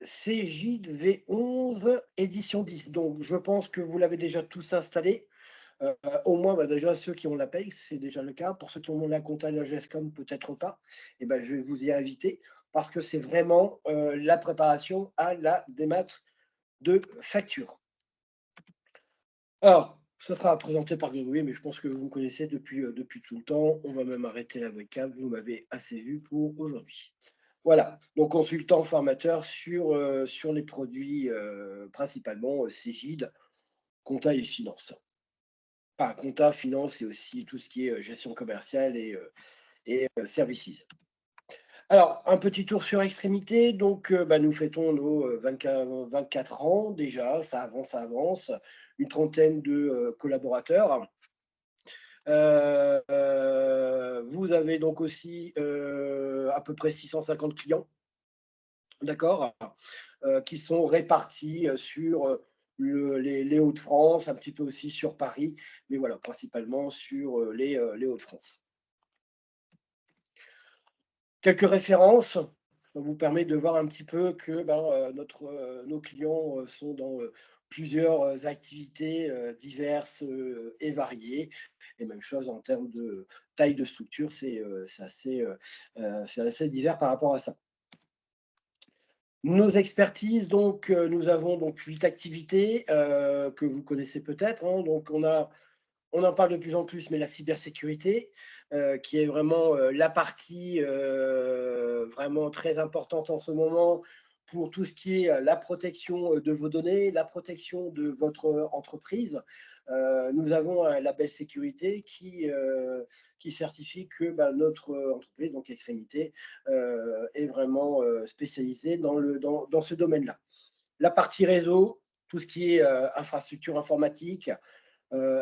Cegid V11 édition 10. Donc, je pense que vous l'avez déjà tous installé. Au moins, déjà, ceux qui ont la paye, c'est déjà le cas. Pour ceux qui ont la compta, la GESCOM, peut-être pas. Et ben, je vais vous y inviter parce que c'est vraiment la préparation à la démat de facture. Alors, ce sera présenté par Grégory, mais je pense que vous me connaissez depuis tout le temps. On va même arrêter la webcam. Vous m'avez assez vu pour aujourd'hui. Voilà, donc consultant formateur sur les produits principalement Cégide, compta et finance. Enfin, compta, finance et aussi tout ce qui est gestion commerciale et services. Alors, un petit tour sur extrémité. Donc, nous fêtons nos 24 ans déjà, ça avance, ça avance. Une trentaine de collaborateurs. Vous avez donc aussi à peu près 650 clients, d'accord, qui sont répartis sur les Hauts-de-France, un petit peu aussi sur Paris, mais voilà, principalement sur les Hauts-de-France. Quelques références, ça vous permet de voir un petit peu que nos clients sont dans plusieurs activités diverses et variées. Et même chose en termes de taille de structure, c'est assez divers par rapport à ça. Nos expertises, donc, nous avons donc 8 activités que vous connaissez peut-être, hein. Donc, on en parle de plus en plus, mais la cybersécurité, qui est vraiment la partie vraiment très importante en ce moment pour tout ce qui est la protection de vos données, la protection de votre entreprise. Nous avons un label sécurité qui certifie que notre entreprise, donc Extrémité, est vraiment spécialisée dans ce domaine-là. La partie réseau, tout ce qui est infrastructure informatique,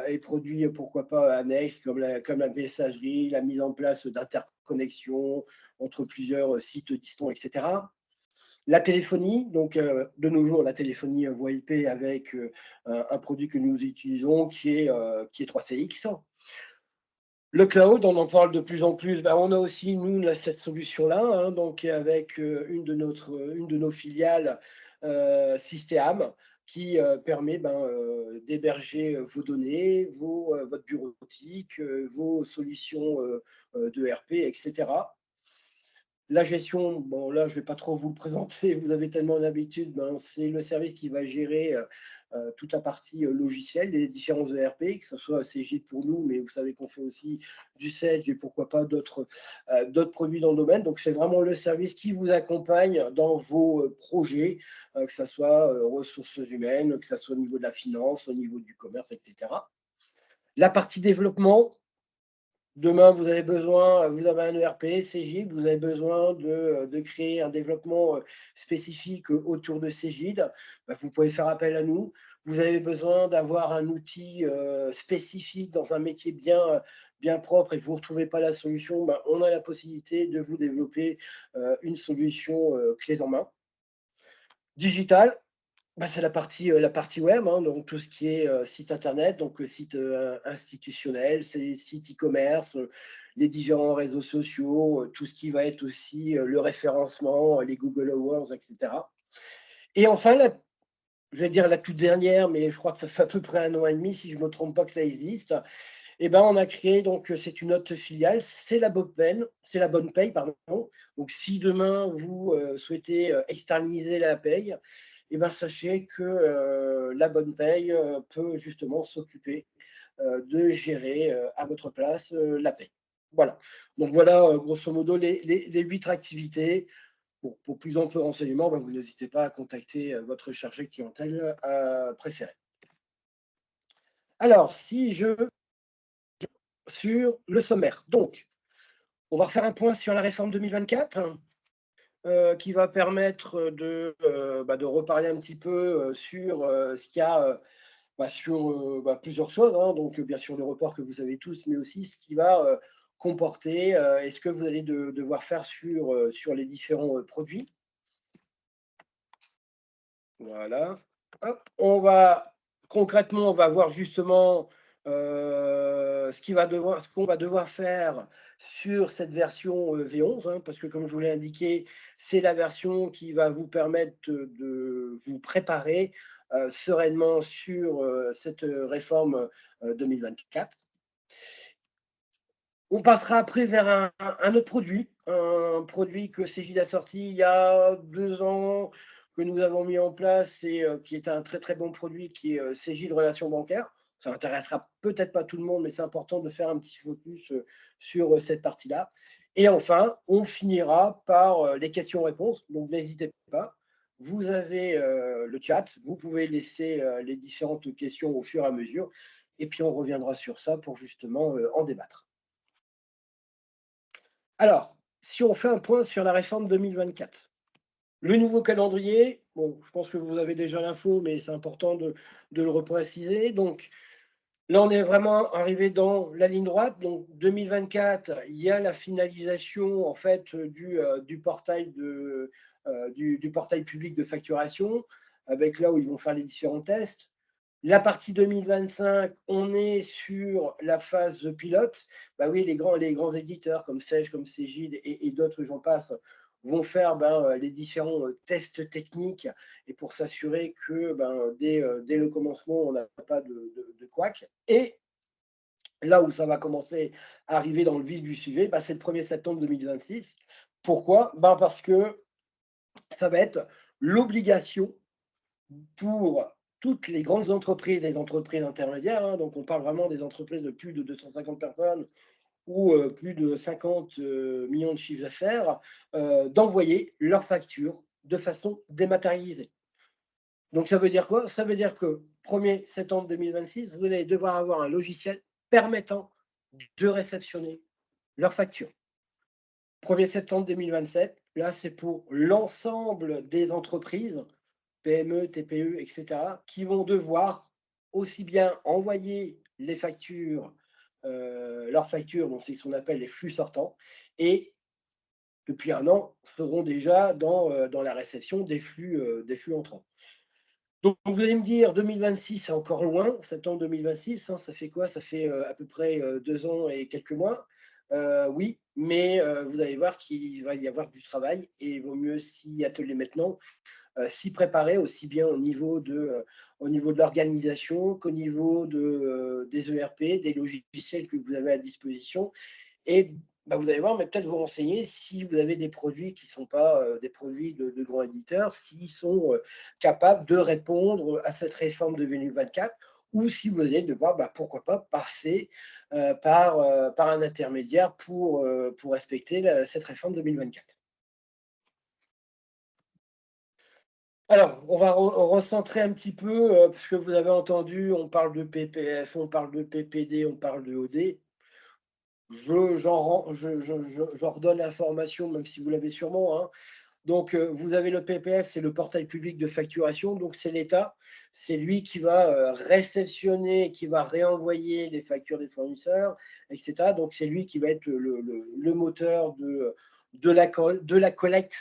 et produits, pourquoi pas, annexes, comme la messagerie, la mise en place d'interconnexions entre plusieurs sites distants, etc. La téléphonie, donc de nos jours, la téléphonie voix IP avec un produit que nous utilisons qui est 3CX. Le cloud, on en parle de plus en plus. On a aussi, nous, cette solution-là, hein, donc avec une de nos filiales, Systéam, qui permet d'héberger vos données, votre bureautique, vos solutions d'ERP, etc. La gestion, bon là, je ne vais pas trop vous le présenter, vous avez tellement d'habitude, c'est le service qui va gérer toute la partie logicielle des différents ERP, que ce soit Cegid pour nous, mais vous savez qu'on fait aussi du Sage et pourquoi pas d'autres produits dans le domaine. Donc, c'est vraiment le service qui vous accompagne dans vos projets, que ce soit ressources humaines, que ce soit au niveau de la finance, au niveau du commerce, etc. La partie développement, demain, vous avez un ERP, Cegid, vous avez besoin de créer un développement spécifique autour de Cegid, vous pouvez faire appel à nous. Vous avez besoin d'avoir un outil spécifique dans un métier bien propre et vous ne retrouvez pas la solution, on a la possibilité de vous développer une solution clés en main. Digital, c'est la partie web, hein, donc tout ce qui est site internet, donc site institutionnel, site e-commerce, les différents réseaux sociaux, tout ce qui va être aussi le référencement, les Google Awards, etc. Et enfin, je vais dire la toute dernière, mais je crois que ça fait à peu près 1 an et demi, si je ne me trompe pas que ça existe. On a créé, donc c'est une autre filiale, c'est la bonne paye, pardon. Donc si demain vous souhaitez externaliser la paye, sachez que la bonne paye peut justement s'occuper de gérer à votre place la paye. Voilà. Donc voilà, grosso modo, les 8 activités. Bon, pour plus ample renseignement, vous n'hésitez pas à contacter votre chargé de clientèle préféré. Alors, si je sur le sommaire. Donc, on va refaire un point sur la réforme 2024 qui va permettre de reparler un petit peu sur ce qu'il y a sur plusieurs choses, hein. Donc, bien sûr, le report que vous savez tous, mais aussi ce qui va comporter et ce que vous allez devoir faire sur les différents produits. Voilà. Hop. Concrètement, on va voir justement Ce qu'on va devoir faire sur cette version V11, hein, parce que comme je vous l'ai indiqué, c'est la version qui va vous permettre de vous préparer sereinement sur cette réforme 2024. On passera après vers un autre produit, un produit que Cegid a sorti il y a 2 ans, que nous avons mis en place et qui est un très, très bon produit qui est Cegid Relations Bancaires. Ça intéressera peut-être pas tout le monde, mais c'est important de faire un petit focus sur cette partie-là. Et enfin, on finira par les questions-réponses, donc n'hésitez pas. Vous avez le chat, vous pouvez laisser les différentes questions au fur et à mesure, et puis on reviendra sur ça pour justement en débattre. Alors, si on fait un point sur la réforme 2024, le nouveau calendrier, bon, je pense que vous avez déjà l'info, mais c'est important de le repréciser. Donc, là, on est vraiment arrivé dans la ligne droite. Donc, 2024, il y a la finalisation en fait du portail du portail public de facturation, avec là où ils vont faire les différents tests. La partie 2025, on est sur la phase pilote. Bah oui, les grands éditeurs comme Sage, comme Cegid et d'autres, j'en passe, vont faire les différents tests techniques et pour s'assurer que dès le commencement, on n'a pas de couac. Et là où ça va commencer à arriver dans le vif du sujet, c'est le 1er septembre 2026. Pourquoi? Parce que ça va être l'obligation pour toutes les grandes entreprises, les entreprises intermédiaires, hein, donc on parle vraiment des entreprises de plus de 250 personnes ou plus de 50 millions de chiffres d'affaires, d'envoyer leurs factures de façon dématérialisée. Donc ça veut dire quoi? Ça veut dire que 1er septembre 2026, vous allez devoir avoir un logiciel permettant de réceptionner leurs factures. 1er septembre 2027, là c'est pour l'ensemble des entreprises PME, TPE, etc., qui vont devoir aussi bien envoyer les factures, leurs factures, donc c'est ce qu'on appelle les flux sortants, et depuis 1 an, seront déjà dans la réception des flux entrants. Donc vous allez me dire, 2026, c'est encore loin, septembre 2026, hein, ça fait quoi? Ça fait à peu près 2 ans et quelques mois. Oui, mais vous allez voir qu'il va y avoir du travail et il vaut mieux s'y atteler maintenant, s'y préparer aussi bien au niveau de l'organisation qu'au niveau des ERP, des logiciels que vous avez à disposition. Et vous allez voir, mais peut-être vous renseigner si vous avez des produits qui ne sont pas des produits de grands éditeurs, s'ils sont capables de répondre à cette réforme de 2024 ou si vous allez devoir, pourquoi pas, passer par un intermédiaire pour respecter cette réforme 2024. Alors, on va recentrer un petit peu, parce que vous avez entendu, on parle de PPF, on parle de PPD, on parle de OD. J'en redonne l'information, même si vous l'avez sûrement, hein. Donc, vous avez le PPF, c'est le portail public de facturation, donc c'est l'État. C'est lui qui va réceptionner, qui va réenvoyer les factures des fournisseurs, etc. Donc, c'est lui qui va être le moteur de la collecte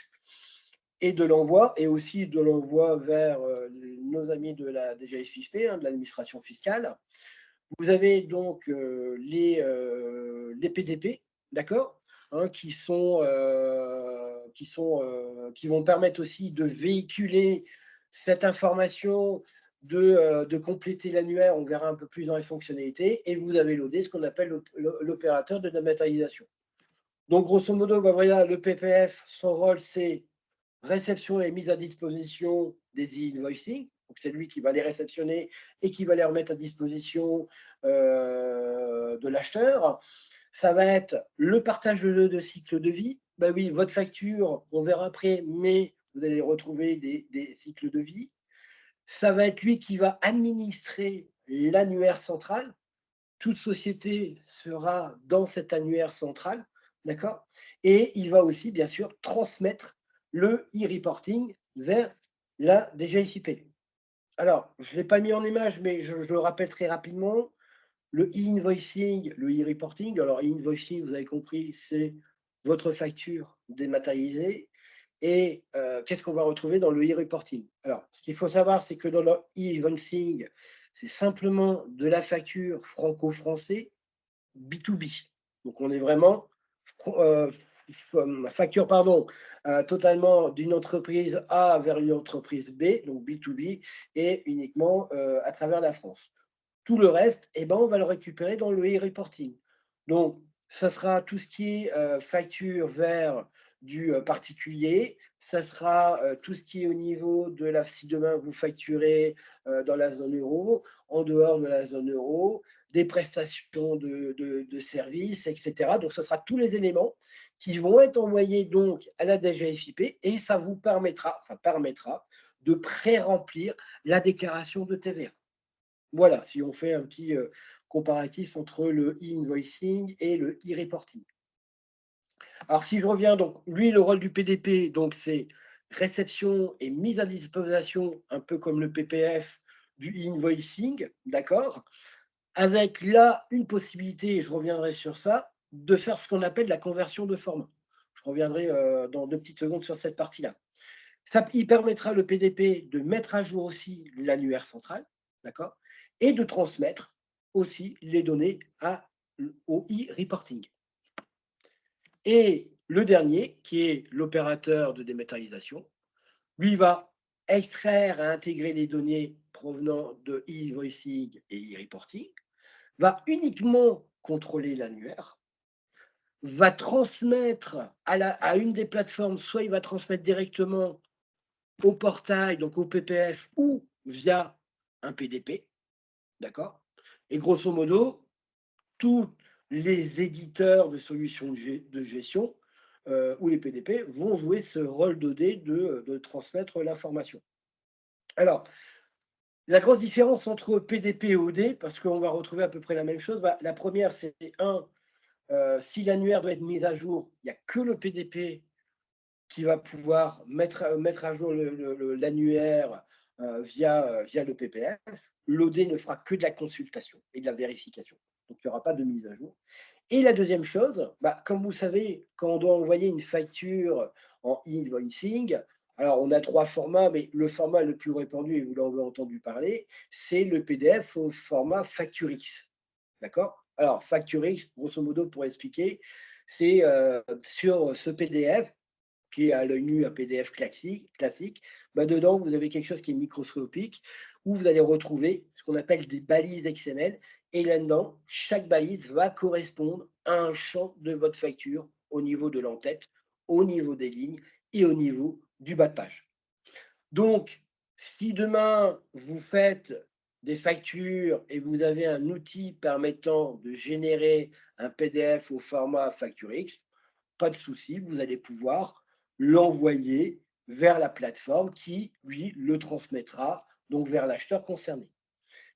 et de l'envoi, et aussi de l'envoi vers nos amis de la DGFiP, hein, de l'administration fiscale. Vous avez donc les PDP, d'accord, hein, qui vont permettre aussi de véhiculer cette information, de compléter l'annuaire. On verra un peu plus dans les fonctionnalités. Et vous avez l'OD, ce qu'on appelle l'opérateur de dématérialisation. Donc, grosso modo, voilà, le PPF, son rôle, c'est réception et mise à disposition des e-invoicing. Donc, c'est lui qui va les réceptionner et qui va les remettre à disposition de l'acheteur. Ça va être le partage de cycles de vie. Ben oui, votre facture, on verra après, mais vous allez retrouver des cycles de vie. Ça va être lui qui va administrer l'annuaire central. Toute société sera dans cet annuaire central, d'accord? Et il va aussi, bien sûr, transmettre le e-reporting vers la DGSIP. Alors, je ne l'ai pas mis en image, mais je le rappelle très rapidement. Le e-invoicing, le e-reporting, alors e-invoicing, vous avez compris, c'est votre facture dématérialisée. Et qu'est-ce qu'on va retrouver dans le e-reporting? Alors, ce qu'il faut savoir, c'est que dans le e-invoicing, c'est simplement de la facture franco-français B2B. Donc on est vraiment euh, facture pardon, totalement d'une entreprise A vers une entreprise B, donc B2B, et uniquement à travers la France. Tout le reste, eh ben, on va le récupérer dans le e-reporting. Donc, ça sera tout ce qui est facture vers du particulier. Ça sera tout ce qui est au niveau de la, si demain vous facturez dans la zone euro, en dehors de la zone euro, des prestations de services, etc. Donc, ce sera tous les éléments qui vont être envoyés donc à la DGFiP et ça permettra de pré-remplir la déclaration de TVA. Voilà, si on fait un petit comparatif entre le e-invoicing et le e-reporting. Alors, si je reviens, donc, lui, le rôle du PDP, donc, c'est réception et mise à disposition, un peu comme le PPF du e-invoicing, d'accord? Avec là une possibilité, et je reviendrai sur ça, de faire ce qu'on appelle la conversion de format. Je reviendrai dans 2 petites secondes sur cette partie-là. Il permettra le PDP de mettre à jour aussi l'annuaire central, d'accord, et de transmettre aussi les données au e-reporting. Et le dernier, qui est l'opérateur de dématérialisation, lui va extraire et intégrer les données provenant de e-invoicing et e-reporting, va uniquement contrôler l'annuaire, va transmettre à une des plateformes, soit il va transmettre directement au portail, donc au PPF ou via un PDP, d'accord? Et grosso modo, tous les éditeurs de solutions de gestion ou les PDP vont jouer ce rôle de transmettre l'information. Alors, la grosse différence entre PDP et OD, parce qu'on va retrouver à peu près la même chose, la première, c'est si l'annuaire doit être mis à jour, il n'y a que le PDP qui va pouvoir mettre à jour l'annuaire via le PPF. L'OD ne fera que de la consultation et de la vérification. Donc, il n'y aura pas de mise à jour. Et la deuxième chose, comme vous savez, quand on doit envoyer une facture en e-invoicing, alors on a 3 formats, mais le format le plus répandu, et vous l'avez entendu parler, c'est le PDF au format FactureX. D'accord? Alors, FactureX, grosso modo, pour expliquer, c'est sur ce PDF, qui est à l'œil nu un PDF classique, dedans, vous avez quelque chose qui est microscopique, où vous allez retrouver ce qu'on appelle des balises XML. Et là-dedans, chaque balise va correspondre à un champ de votre facture au niveau de l'entête, au niveau des lignes et au niveau du bas de page. Donc, si demain, vous faites des factures et vous avez un outil permettant de générer un PDF au format FactureX, pas de souci, vous allez pouvoir l'envoyer vers la plateforme qui, lui, le transmettra donc vers l'acheteur concerné.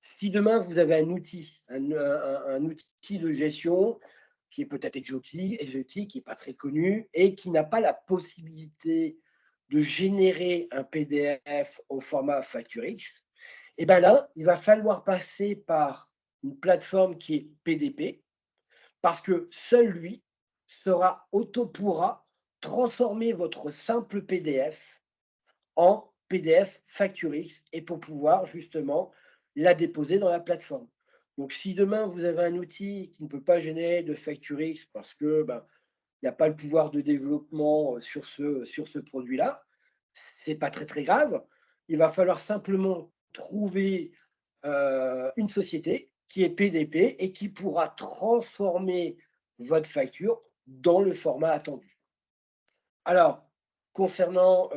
Si demain, vous avez un outil, un outil de gestion qui est peut-être exotique, qui n'est pas très connu et qui n'a pas la possibilité de générer un PDF au format FactureX, et bien là, il va falloir passer par une plateforme qui est PDP, parce que seul lui pourra transformer votre simple PDF en PDF FactureX et pour pouvoir justement la déposer dans la plateforme. Donc, si demain vous avez un outil qui ne peut pas générer de FactureX parce que il n'y a pas le pouvoir de développement sur ce produit-là, c'est pas très très grave. Il va falloir simplement trouver une société qui est PDP et qui pourra transformer votre facture dans le format attendu. Alors, concernant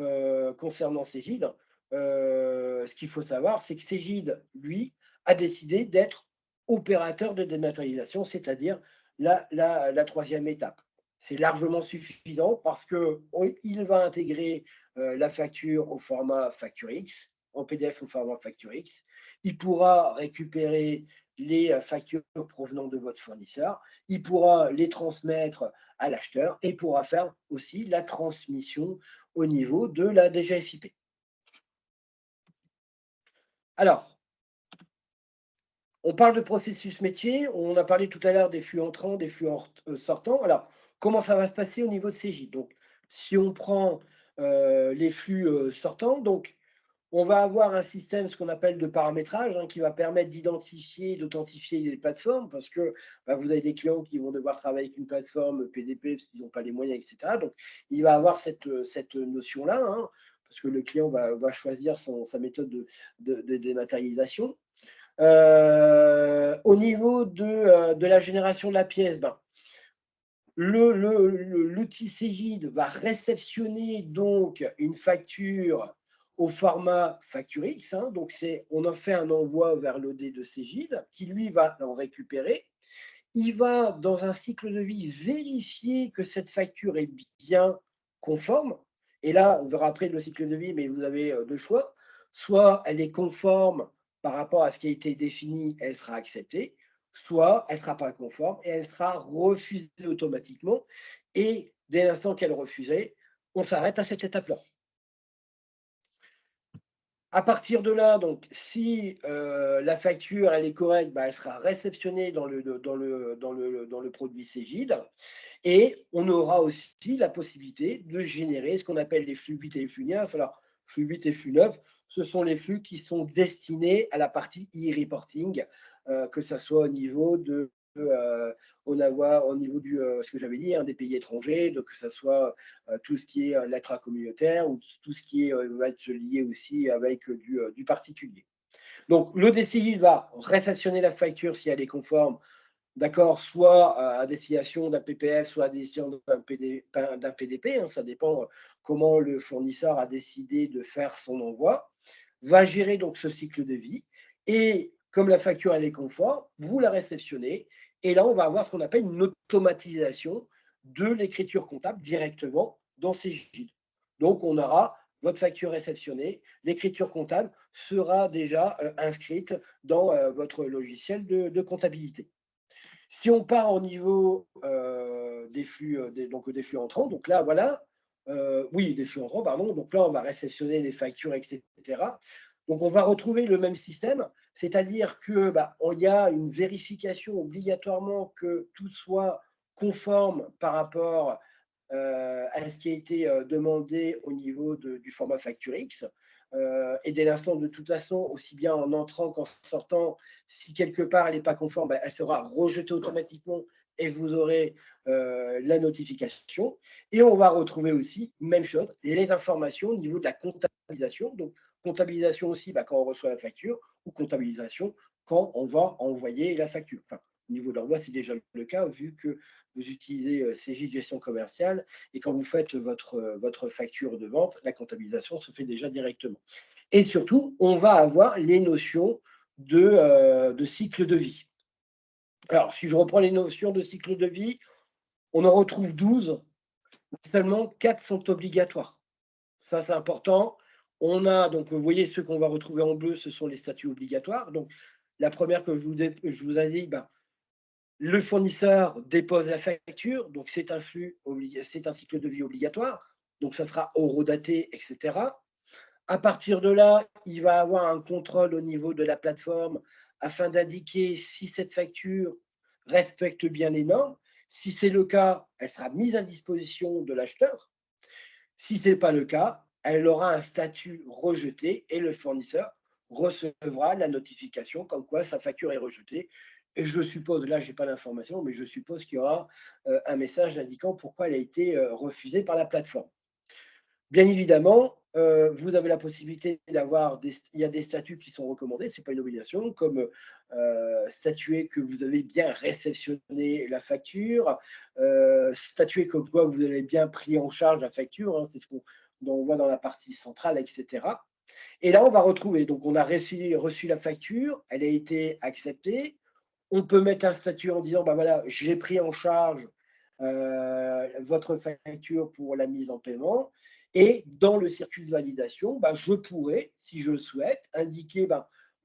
Cégide, ce qu'il faut savoir, c'est que Cégide, lui, a décidé d'être opérateur de dématérialisation, c'est-à-dire la troisième étape. C'est largement suffisant parce qu'il va intégrer la facture au format FactureX, en PDF au format FactureX. Il pourra récupérer les factures provenant de votre fournisseur. Il pourra les transmettre à l'acheteur et pourra faire aussi la transmission au niveau de la DGFiP. Alors, on parle de processus métier, on a parlé tout à l'heure des flux entrants, des flux sortants. Alors, comment ça va se passer au niveau de Cégide? Donc, si on prend les flux sortants, donc On va avoir un système, ce qu'on appelle de paramétrage, qui va permettre d'identifier, d'authentifier les plateformes, parce que vous avez des clients qui vont devoir travailler avec une plateforme PDP parce qu'ils n'ont pas les moyens, etc. Donc, il va avoir cette notion-là, parce que le client va choisir sa méthode de dématérialisation. Au niveau de la génération de la pièce, l'outil Cegid va réceptionner donc une facture au format FactureX. Donc, on en fait un envoi vers l'OD de Cegid qui, lui, va en récupérer. Il va, dans un cycle de vie, vérifier que cette facture est bien conforme. Et là, on verra après le cycle de vie, mais vous avez deux choix. Soit elle est conforme par rapport à ce qui a été défini, elle sera acceptée, soit elle ne sera pas conforme et elle sera refusée automatiquement. Et dès l'instant qu'elle est refusée, on s'arrête à cette étape-là. À partir de là, donc, si la facture elle est correcte, elle sera réceptionnée dans le produit Cegid. Et on aura aussi la possibilité de générer ce qu'on appelle les flux 8 et les flux 9. Alors, flux 8 et flux 9, ce sont les flux qui sont destinés à la partie e-reporting, que ce soit au niveau au niveau du ce que j'avais dit, des pays étrangers, donc que ce soit tout ce qui est l'intracommunautaire ou tout ce qui va être lié aussi avec du particulier. Donc, le DCI va réceptionner la facture si elle est conforme, d'accord, soit à destination d'un PPF, soit à destination d'un PDP, ça dépend comment le fournisseur a décidé de faire son envoi, va gérer donc ce cycle de vie, et comme la facture elle est conforme, vous la réceptionnez, et là on va avoir ce qu'on appelle une automatisation de l'écriture comptable directement dans Cegid. Donc on aura votre facture réceptionnée, l'écriture comptable sera déjà inscrite dans votre logiciel de comptabilité. Si on part au niveau des flux, des flux entrants, donc là, voilà, des flux entrants, pardon, donc là, on va réceptionner les factures, etc. Donc, on va retrouver le même système, c'est-à-dire que il y a une vérification obligatoirement que tout soit conforme par rapport à ce qui a été demandé au niveau du format FactureX. Et dès l'instant, de toute façon, aussi bien en entrant qu'en sortant, si quelque part elle n'est pas conforme, elle sera rejetée automatiquement et vous aurez la notification. Et on va retrouver aussi, même chose, les informations au niveau de la comptabilisation. Donc, comptabilisation aussi quand on reçoit la facture, ou comptabilisation quand on va envoyer la facture. Enfin, au niveau de l'envoi, c'est déjà le cas, vu que vous utilisez CJ Gestion commerciale, et quand vous faites votre facture de vente, la comptabilisation se fait déjà directement. Et surtout, on va avoir les notions de cycle de vie. Alors, si je reprends les notions de cycle de vie, on en retrouve 12, seulement 4 sont obligatoires. Ça, c'est important. On a, donc, vous voyez, ceux qu'on va retrouver en bleu, ce sont les statuts obligatoires. Donc, la première que je vous ai dit, le fournisseur dépose la facture, donc c'est un cycle de vie obligatoire, donc ça sera horodaté, etc. À partir de là, il va avoir un contrôle au niveau de la plateforme afin d'indiquer si cette facture respecte bien les normes. Si c'est le cas, elle sera mise à disposition de l'acheteur. Si ce n'est pas le cas, elle aura un statut rejeté et le fournisseur recevra la notification comme quoi sa facture est rejetée. Et je suppose, là, je n'ai pas l'information, mais je suppose qu'il y aura un message indiquant pourquoi elle a été refusée par la plateforme. Bien évidemment, vous avez la possibilité d'avoir il y a des statuts qui sont recommandés, ce n'est pas une obligation, comme statuer que vous avez bien réceptionné la facture, statuer comme quoi vous avez bien pris en charge la facture, c'est ce qu'on voit dans la partie centrale, etc. Et là, on va retrouver, donc on a reçu la facture, elle a été acceptée. On peut mettre un statut en disant, voilà, j'ai pris en charge votre facture pour la mise en paiement. Et dans le circuit de validation, je pourrais, si je le souhaite, indiquer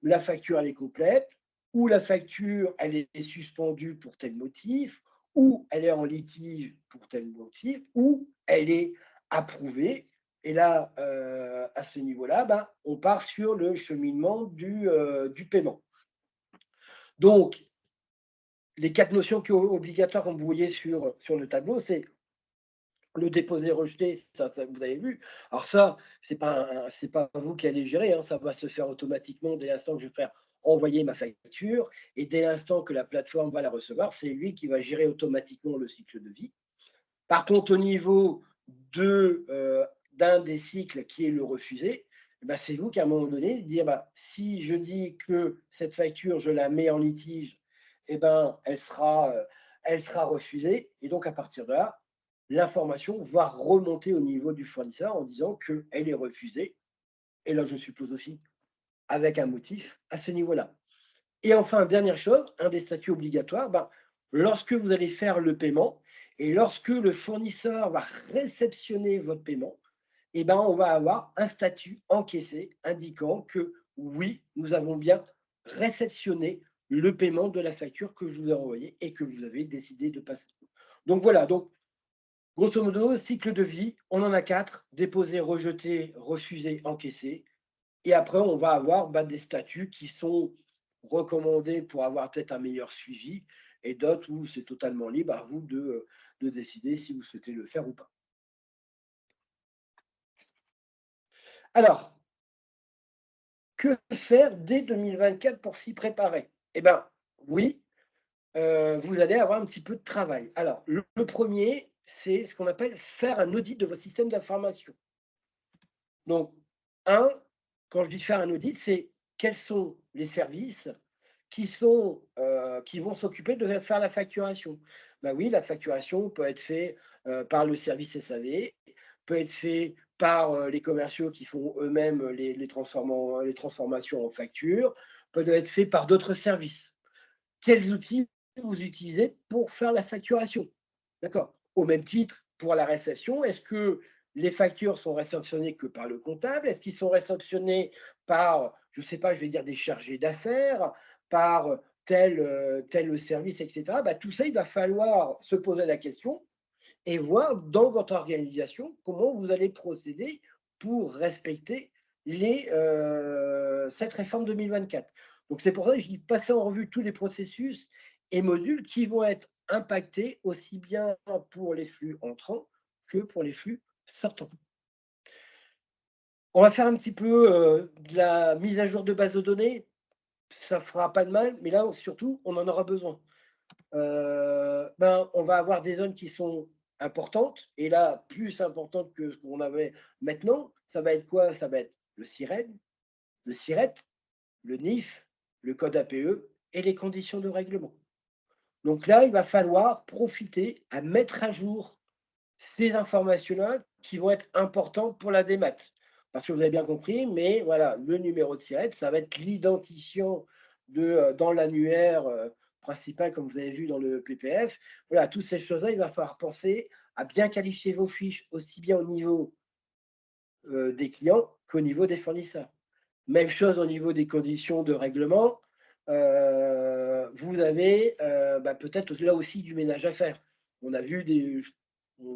la facture elle est complète, ou la facture elle est suspendue pour tel motif, ou elle est en litige pour tel motif, ou elle est approuvée. Et là, à ce niveau-là, on part sur le cheminement du paiement. Donc, les 4 notions qui sont obligatoires, comme vous voyez sur le tableau, c'est Le déposer, rejeter, ça, vous avez vu. Alors ça, c'est pas vous qui allez gérer, hein, ça va se faire automatiquement dès l'instant que je vais faire envoyer ma facture et dès l'instant que la plateforme va la recevoir, c'est lui qui va gérer automatiquement le cycle de vie. Par contre, au niveau d'un des cycles qui est le refusé, eh ben, c'est vous qu'à un moment donné, dire bah, si je dis que cette facture, je la mets en litige, eh ben, elle sera refusée. Et donc, à partir de là, l'information va remonter au niveau du fournisseur en disant qu'elle est refusée. Et là, je suppose aussi avec un motif à ce niveau-là. Et enfin, dernière chose, un des statuts obligatoires, ben, lorsque vous allez faire le paiement et lorsque le fournisseur va réceptionner votre paiement, eh ben, on va avoir un statut encaissé indiquant que oui, nous avons bien réceptionné le paiement de la facture que je vous ai envoyée et que vous avez décidé de passer. Donc voilà, donc grosso modo, cycle de vie, on en a 4, déposer, rejeter, refuser, encaisser. Et après, on va avoir des statuts qui sont recommandés pour avoir peut-être un meilleur suivi et d'autres où c'est totalement libre à vous de décider si vous souhaitez le faire ou pas. Alors, que faire dès 2024 pour s'y préparer? Eh bien, oui, vous allez avoir un petit peu de travail. Alors, le premier, c'est ce qu'on appelle faire un audit de votre système d'information. Donc, un, quand je dis faire un audit, c'est quels sont les services qui vont s'occuper de faire la facturation. Ben oui, la facturation peut être faite par le service SAV, peut être fait par les commerciaux qui font eux-mêmes les transformations en facture, peut être fait par d'autres services. Quels outils vous utilisez pour faire la facturation? D'accord. Au même titre, pour la réception, est-ce que les factures sont réceptionnées que par le comptable? Est-ce qu'ils sont réceptionnés par, je ne sais pas, je vais dire des chargés d'affaires, par tel service, etc. Bah, tout ça, il va falloir se poser la question et voir dans votre organisation comment vous allez procéder pour respecter cette réforme 2024. Donc c'est pour ça que je dis passer en revue tous les processus et modules qui vont être impactés aussi bien pour les flux entrants que pour les flux sortants. On va faire un petit peu de la mise à jour de base de données. Ça ne fera pas de mal, mais là surtout, on en aura besoin. On va avoir des zones qui sont importantes, et là, plus importantes que ce qu'on avait maintenant. Ça va être quoi? Ça va être le SIREN, le SIRET, le NIF, le code APE et les conditions de règlement. Donc là, il va falloir profiter à mettre à jour ces informations-là qui vont être importantes pour la démat. Parce que vous avez bien compris, mais voilà, le numéro de SIRET, ça va être l'identifiant dans l'annuaire principal, comme vous avez vu dans le PPF. Voilà, toutes ces choses-là, il va falloir penser à bien qualifier vos fiches, aussi bien au niveau des clients qu'au niveau des fournisseurs. Même chose au niveau des conditions de règlement. Vous avez peut-être là aussi du ménage à faire. On a vu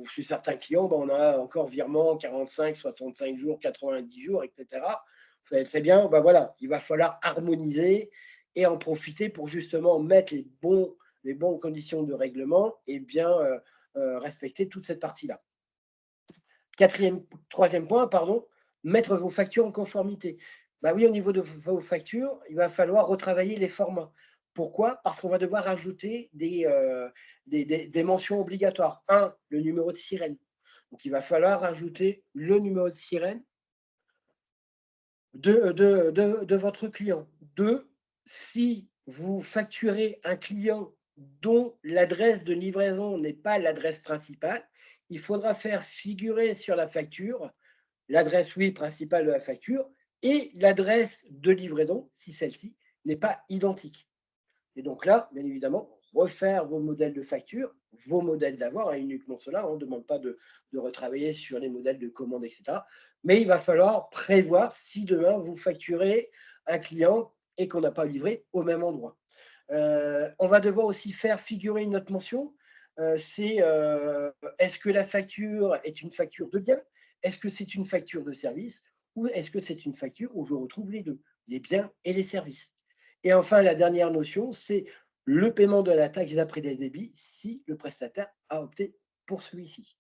chez certains clients, on a encore virement 45, 65 jours, 90 jours, etc. Vous savez très bien, voilà, il va falloir harmoniser et en profiter pour justement mettre les bonnes conditions de règlement et bien respecter toute cette partie-là. Troisième point, pardon, mettre vos factures en conformité. Oui, au niveau de vos factures, il va falloir retravailler les formats. Pourquoi? Parce qu'on va devoir ajouter des mentions obligatoires. Un, le numéro de sirène. Donc, il va falloir ajouter le numéro de sirène de votre client. Deux, si vous facturez un client dont l'adresse de livraison n'est pas l'adresse principale, il faudra faire figurer sur la facture l'adresse oui principale de la facture et l'adresse de livraison si celle-ci n'est pas identique. Et donc là, bien évidemment, refaire vos modèles de facture, vos modèles d'avoir, et uniquement cela, on ne demande pas de retravailler sur les modèles de commande, etc. Mais il va falloir prévoir si demain vous facturez un client et qu'on n'a pas livré au même endroit. On va devoir aussi faire figurer une autre mention. Est-ce que la facture est une facture de bien? Est-ce que c'est une facture de service? Ou est-ce que c'est une facture où je retrouve les deux, les biens et les services? Et enfin, la dernière notion, c'est le paiement de la taxe d'après des débits si le prestataire a opté pour celui-ci.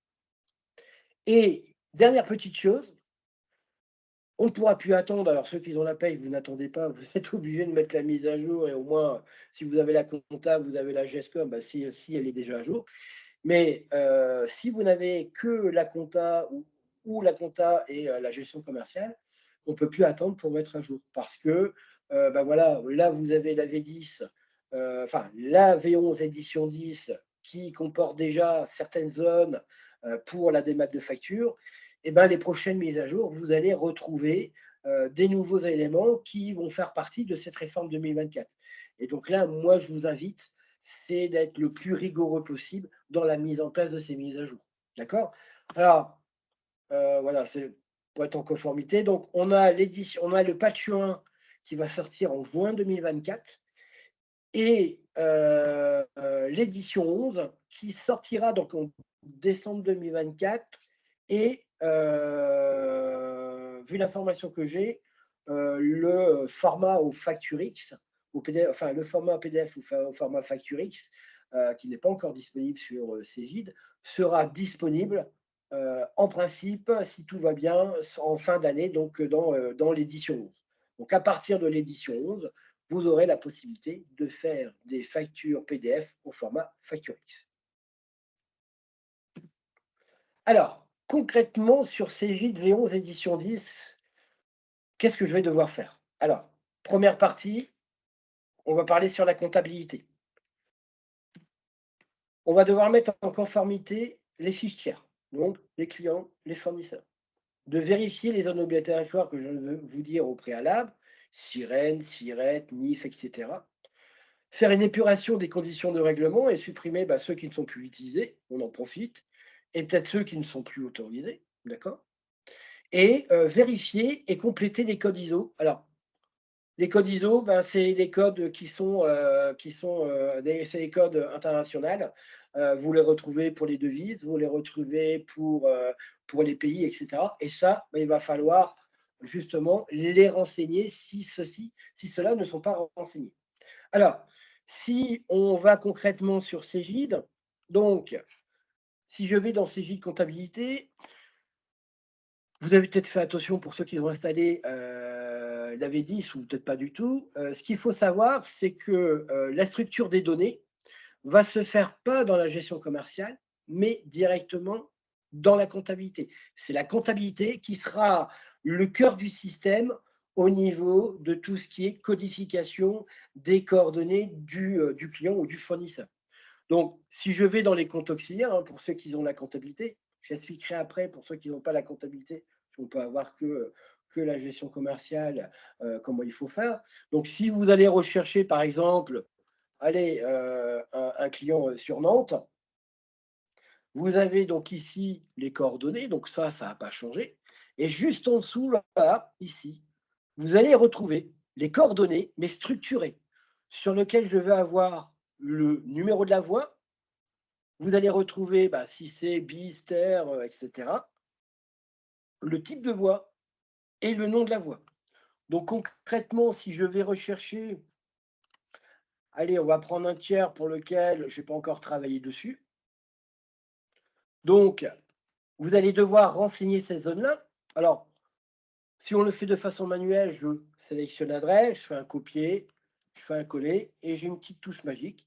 Et dernière petite chose, on ne pourra plus attendre. Alors ceux qui ont la paye, vous n'attendez pas, vous êtes obligés de mettre la mise à jour et au moins, si vous avez la compta, vous avez la GESCOM, bah, si elle est déjà à jour. Mais si vous n'avez que la compta ou la compta et la gestion commerciale, on ne peut plus attendre pour mettre à jour. Parce que, bah voilà, là, vous avez la V10, enfin, la V11 édition 10 qui comporte déjà certaines zones pour la démat de facture. Et ben, les prochaines mises à jour, vous allez retrouver des nouveaux éléments qui vont faire partie de cette réforme 2024. Et donc là, moi, je vous invite, c'est d'être le plus rigoureux possible dans la mise en place de ces mises à jour. D'accord? Alors, voilà, c'est pour être en conformité. Donc, on a l'édition, on a le patch 1 qui va sortir en juin 2024 et l'édition 11 qui sortira donc en décembre 2024 et vu l'information que j'ai, le format au FactureX, au PDF, enfin le format PDF ou au format FactureX, qui n'est pas encore disponible sur Cegid, sera disponible en principe, si tout va bien, en fin d'année, donc dans l'édition 11. Donc à partir de l'édition 11, vous aurez la possibilité de faire des factures PDF au format FactureX. Alors, concrètement, sur Cegid V11 édition 10, qu'est-ce que je vais devoir faire? Alors, première partie, on va parler sur la comptabilité. On va devoir mettre en conformité les fiches tiers, donc les clients, les fournisseurs. De vérifier les zones obligatoires que je veux vous dire au préalable, sirène, sirette, NIF, etc. Faire une épuration des conditions de règlement et supprimer ceux qui ne sont plus utilisés, on en profite, et peut-être ceux qui ne sont plus autorisés, d'accord? Et vérifier et compléter les codes ISO. Alors, les codes ISO, c'est des codes c'est des codes internationaux. Vous les retrouvez pour les devises, vous les retrouvez pour les pays, etc. Et ça, il va falloir justement les renseigner si ceux-là ne sont pas renseignés. Alors, si on va concrètement sur Cegid, donc, si je vais dans Cegid comptabilité, vous avez peut-être fait attention pour ceux qui ont installé la V10 ou peut-être pas du tout. Ce qu'il faut savoir, c'est que la structure des données va se faire pas dans la gestion commerciale, mais directement dans la comptabilité. C'est la comptabilité qui sera le cœur du système au niveau de tout ce qui est codification des coordonnées du client ou du fournisseur. Donc, si je vais dans les comptes auxiliaires, pour ceux qui ont la comptabilité, j'expliquerai après pour ceux qui n'ont pas la comptabilité, on ne peut avoir que la gestion commerciale, comment il faut faire. Donc, si vous allez rechercher, par exemple, allez, un client sur Nantes, vous avez donc ici les coordonnées, donc ça n'a pas changé. Et juste en dessous, là, ici, vous allez retrouver les coordonnées, mais structurées, sur lesquelles je vais avoir le numéro de la voie. Vous allez retrouver, si c'est bis, terre, etc., le type de voie et le nom de la voie. Donc concrètement, si je vais rechercher, allez, on va prendre un tiers pour lequel je n'ai pas encore travaillé dessus. Donc, vous allez devoir renseigner ces zones-là. Alors, si on le fait de façon manuelle, je sélectionne l'adresse, je fais un copier, je fais un coller, et j'ai une petite touche magique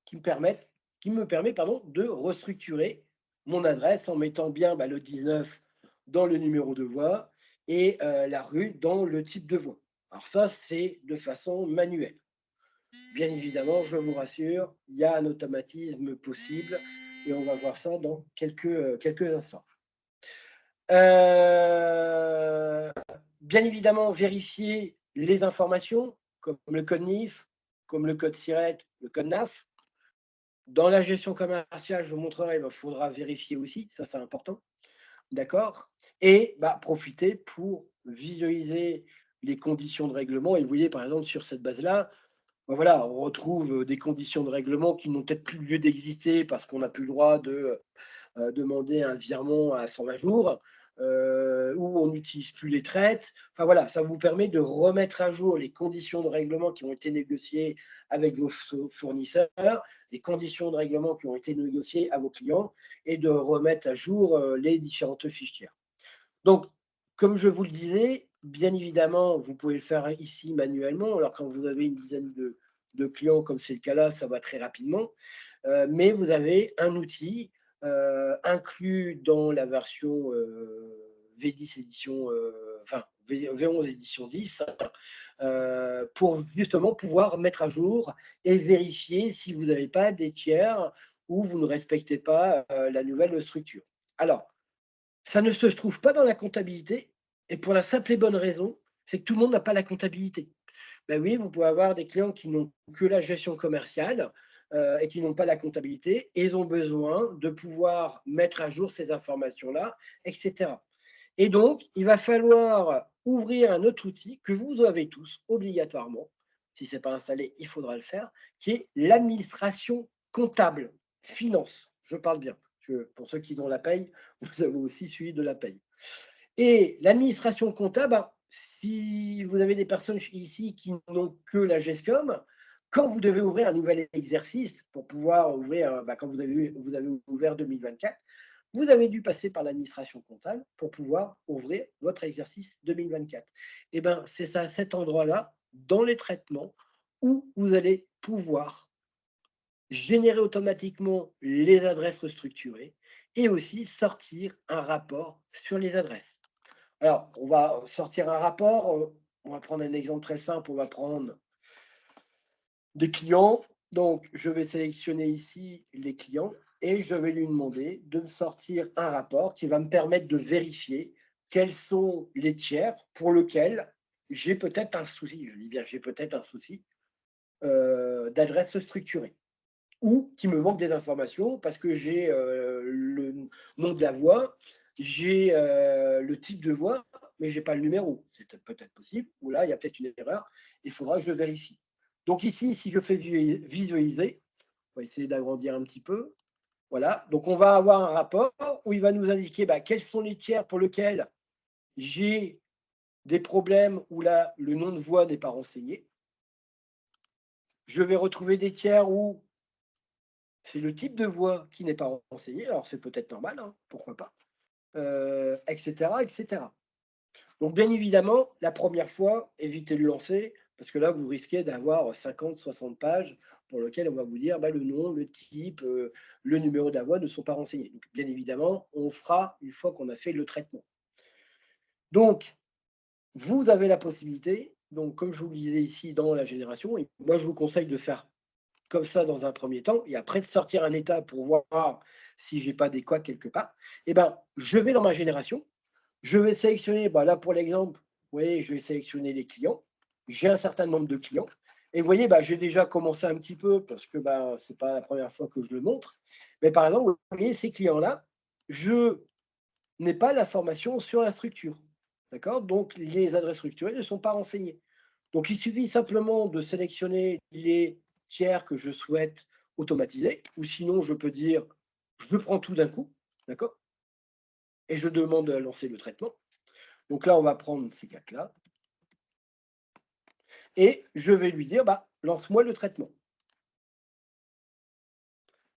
qui me permet, de restructurer mon adresse en mettant bien le 19 dans le numéro de voie et la rue dans le type de voie. Alors ça, c'est de façon manuelle. Bien évidemment, je vous rassure, il y a un automatisme possible et on va voir ça dans quelques instants. Bien évidemment, vérifier les informations comme le code NIF, comme le code SIRET, le code NAF. Dans la gestion commerciale, je vous montrerai, il faudra vérifier aussi, ça c'est important. D'accord? Et profiter pour visualiser les conditions de règlement. Et vous voyez, par exemple, sur cette base-là, voilà, on retrouve des conditions de règlement qui n'ont peut-être plus lieu d'exister parce qu'on n'a plus le droit de demander un virement à 120 jours. où on n'utilise plus les traites. Enfin voilà, ça vous permet de remettre à jour les conditions de règlement qui ont été négociées avec vos fournisseurs, les conditions de règlement qui ont été négociées à vos clients et de remettre à jour les différentes fichières. Donc, comme je vous le disais, bien évidemment, vous pouvez le faire ici manuellement. Alors, quand vous avez une dizaine de clients, comme c'est le cas là, ça va très rapidement. Mais vous avez un outil inclus dans la version V10 édition, enfin V11 édition 10, pour justement pouvoir mettre à jour et vérifier si vous n'avez pas des tiers ou vous ne respectez pas la nouvelle structure. Alors, ça ne se trouve pas dans la comptabilité, et pour la simple et bonne raison, c'est que tout le monde n'a pas la comptabilité. Ben oui, vous pouvez avoir des clients qui n'ont que la gestion commerciale et qui n'ont pas la comptabilité, et ils ont besoin de pouvoir mettre à jour ces informations-là, etc. Et donc, il va falloir ouvrir un autre outil que vous avez tous obligatoirement. Si ce n'est pas installé, il faudra le faire, qui est l'administration comptable, finance. Je parle bien. Pour ceux qui ont la paye, vous avez aussi suivi de la paye. Et l'administration comptable, ben, si vous avez des personnes ici qui n'ont que la GESCOM, quand vous devez ouvrir un nouvel exercice pour pouvoir ouvrir, ben, quand vous avez ouvert 2024, vous avez dû passer par l'administration comptable pour pouvoir ouvrir votre exercice 2024. Et bien, c'est à cet endroit-là, dans les traitements, où vous allez pouvoir générer automatiquement les adresses restructurées et aussi sortir un rapport sur les adresses. Alors, on va sortir un rapport. On va prendre un exemple très simple. On va prendre des clients. Donc, je vais sélectionner ici les clients et je vais lui demander de me sortir un rapport qui va me permettre de vérifier quels sont les tiers pour lesquels j'ai peut-être un souci. Je dis bien, j'ai peut-être un souci d'adresse structurée ou qui me manque des informations parce que j'ai le nom de la voie, j'ai le type de voie, mais j'ai pas le numéro. C'est peut-être possible, ou là, il y a peut-être une erreur, il faudra que je le vérifie. Donc ici, si je fais visualiser, on va essayer d'agrandir un petit peu. Voilà, donc on va avoir un rapport où il va nous indiquer bah, quels sont les tiers pour lesquels j'ai des problèmes où là, le nom de voie n'est pas renseigné. Je vais retrouver des tiers où c'est le type de voix qui n'est pas renseigné, alors c'est peut-être normal, hein, pourquoi pas, etc., etc. Donc bien évidemment, la première fois, évitez de le lancer, parce que là, vous risquez d'avoir 50, 60 pages pour lesquelles on va vous dire bah, le nom, le type, le numéro de la voix ne sont pas renseignés. Donc bien évidemment, on fera une fois qu'on a fait le traitement. Donc, vous avez la possibilité, donc comme je vous le disais ici dans la génération, et moi je vous conseille de faire comme ça dans un premier temps, et après de sortir un état pour voir si j'ai pas des couacs quelque part, et ben, je vais dans ma génération, je vais sélectionner, bah, là pour l'exemple, vous voyez, je vais sélectionner les clients, j'ai un certain nombre de clients, et vous voyez, bah, j'ai déjà commencé un petit peu, parce que bah, ce n'est pas la première fois que je le montre, mais par exemple, vous voyez, ces clients-là, je n'ai pas l'information sur la structure, d'accord? Donc, les adresses structurées ne sont pas renseignées. Donc, il suffit simplement de sélectionner les tiers que je souhaite automatiser, ou sinon, je peux dire, je le prends tout d'un coup, d'accord? Et je demande à lancer le traitement. Donc là, on va prendre ces quatre-là, et je vais lui dire, bah, lance-moi le traitement.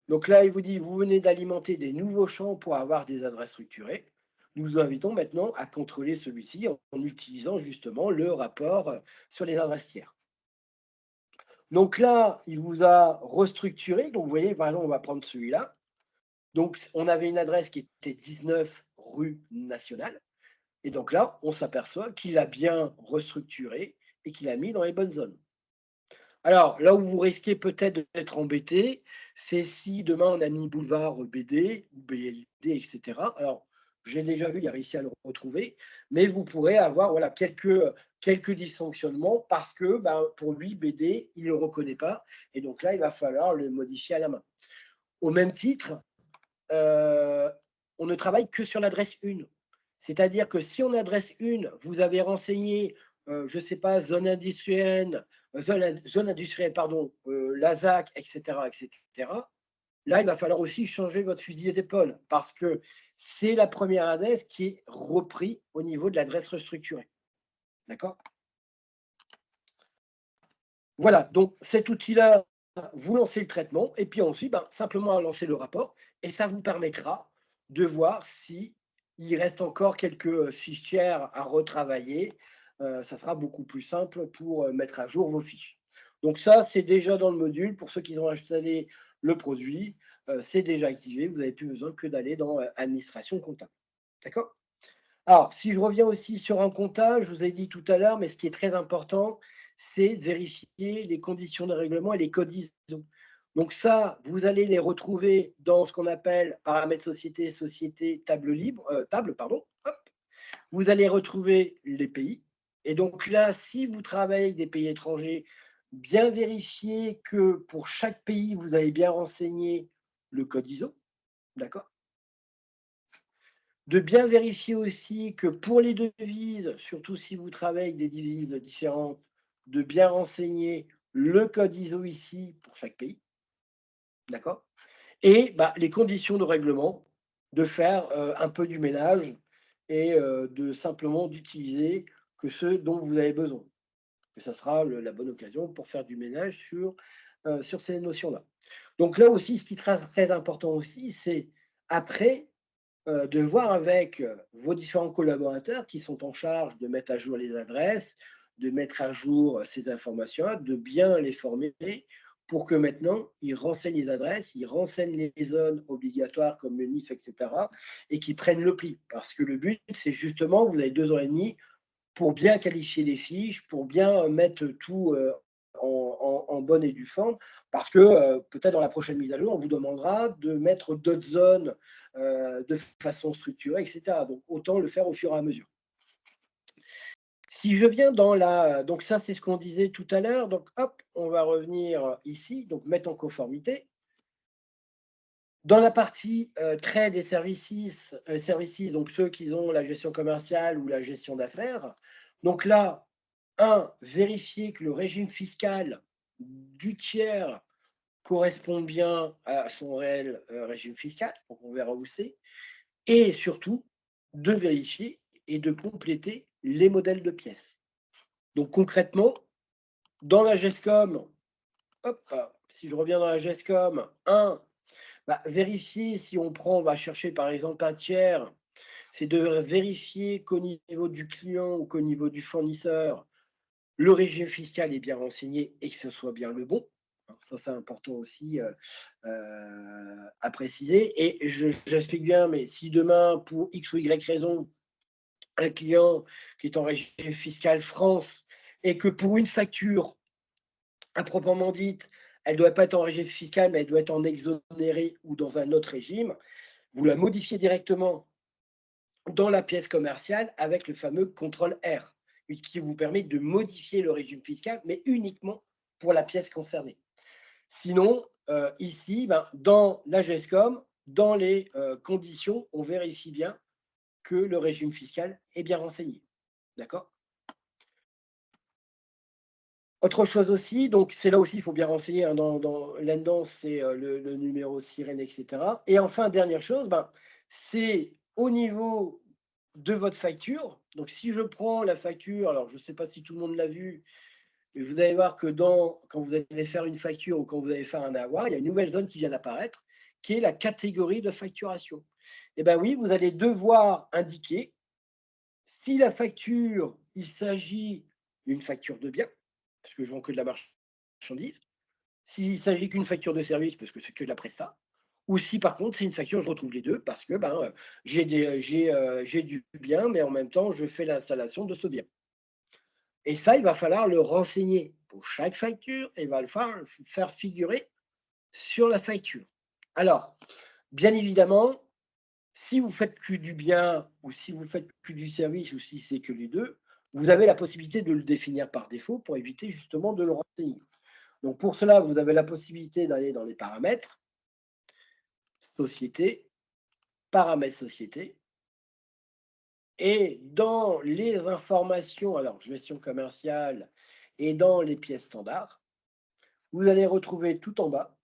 Donc là, il vous dit, vous venez d'alimenter des nouveaux champs pour avoir des adresses structurées. Nous vous invitons maintenant à contrôler celui-ci en utilisant justement le rapport sur les adresses tiers. Donc là, il vous a restructuré. Donc vous voyez, par exemple, on va prendre celui-là. Donc on avait une adresse qui était 19 rue Nationale. Et donc là, on s'aperçoit qu'il a bien restructuré et qu'il a mis dans les bonnes zones. Alors, là où vous risquez peut-être d'être embêté, c'est si demain on a mis boulevard BD ou BLD, etc. Alors, j'ai déjà vu, il a réussi à le retrouver, mais vous pourrez avoir voilà, quelques dysfonctionnements parce que ben, pour lui, BD, il ne le reconnaît pas. Et donc là, il va falloir le modifier à la main. Au même titre, on ne travaille que sur l'adresse 1. C'est-à-dire que si on adresse 1, vous avez renseigné, je ne sais pas, zone industrielle, pardon, la ZAC, etc., etc., Là, il va falloir aussi changer votre fusil d'épaule parce que c'est la première adresse qui est reprise au niveau de l'adresse restructurée. D'accord? Voilà, donc cet outil-là, vous lancez le traitement et puis ensuite, ben, simplement lancer le rapport et ça vous permettra de voir si il reste encore quelques fichières à retravailler. Ça sera beaucoup plus simple pour mettre à jour vos fiches. Donc ça, c'est déjà dans le module. Pour ceux qui ont installé le produit, c'est déjà activé. Vous n'avez plus besoin que d'aller dans administration comptable. D'accord? Alors, si je reviens aussi sur un comptage, je vous ai dit tout à l'heure, mais ce qui est très important, c'est de vérifier les conditions de règlement et les codes ISO. Donc ça, vous allez les retrouver dans ce qu'on appelle paramètres société, société, table libre, table, pardon. Hop. Vous allez retrouver les pays. Et donc là, si vous travaillez avec des pays étrangers, bien vérifier que pour chaque pays, vous avez bien renseigné le code ISO. D'accord? De bien vérifier aussi que pour les devises, surtout si vous travaillez avec des devises différentes, de bien renseigner le code ISO ici pour chaque pays, d'accord? Et bah, les conditions de règlement, de faire un peu du ménage et de simplement d'utiliser que ceux dont vous avez besoin. Et ça sera la bonne occasion pour faire du ménage sur ces notions-là. Donc là aussi, ce qui est très, très important aussi, c'est après de voir avec vos différents collaborateurs qui sont en charge de mettre à jour les adresses, de mettre à jour ces informations, de bien les former pour que maintenant, ils renseignent les adresses, ils renseignent les zones obligatoires comme le NIF, etc., et qu'ils prennent le pli. Parce que le but, c'est justement, vous avez 2 ans et demi pour bien qualifier les fiches, pour bien mettre tout en bonne et due forme, parce que peut-être dans la prochaine mise à jour, on vous demandera de mettre d'autres zones de façon structurée, etc. Donc autant le faire au fur et à mesure. Si je viens dans la... Donc ça, c'est ce qu'on disait tout à l'heure. Donc hop, on va revenir ici, donc mettre en conformité. Dans la partie trade et services, donc ceux qui ont la gestion commerciale ou la gestion d'affaires, donc là, vérifier que le régime fiscal du tiers correspond bien à son réel régime fiscal, donc on verra où c'est, et surtout de vérifier et de compléter les modèles de pièces. Donc concrètement, dans la GESCOM, hop, si je reviens dans la GESCOM, vérifier si on va chercher par exemple un tiers, c'est de vérifier qu'au niveau du client ou qu'au niveau du fournisseur, le régime fiscal est bien renseigné et que ce soit bien le bon. Ça, c'est important aussi à préciser. Et j'explique bien, mais si demain, pour X ou Y raison, un client qui est en régime fiscal France et que pour une facture, à proprement dite, elle ne doit pas être en régime fiscal, mais elle doit être en exonéré ou dans un autre régime, vous la modifiez directement dans la pièce commerciale avec le fameux contrôle R, qui vous permet de modifier le régime fiscal, mais uniquement pour la pièce concernée. Sinon, ici, dans la GESCOM, dans les conditions, on vérifie bien que le régime fiscal est bien renseigné. D'accord? Autre chose aussi, donc c'est là aussi, il faut bien renseigner, hein, là-dedans, c'est le numéro sirène, etc. Et enfin, dernière chose, c'est au niveau de votre facture. Donc, si je prends la facture, alors je ne sais pas si tout le monde l'a vu, mais vous allez voir que quand vous allez faire une facture ou quand vous allez faire un avoir, il y a une nouvelle zone qui vient d'apparaître, qui est la catégorie de facturation. Et bien oui, vous allez devoir indiquer si la facture, il s'agit d'une facture de bien, parce que je vends que de la marchandise, s'il s'agit qu'une facture de service, parce que c'est que de la presta, ou si par contre c'est une facture, je retrouve les deux, parce que j'ai du bien, mais en même temps, je fais l'installation de ce bien. Et ça, il va falloir le renseigner pour chaque facture et il va le faire figurer sur la facture. Alors, bien évidemment, si vous faites que du bien ou si vous faites que du service ou si c'est que les deux, vous avez la possibilité de le définir par défaut pour éviter justement de le renseigner. Donc pour cela, vous avez la possibilité d'aller dans les paramètres, société, paramètres société, et dans les informations, alors gestion commerciale et dans les pièces standards, vous allez retrouver tout en bas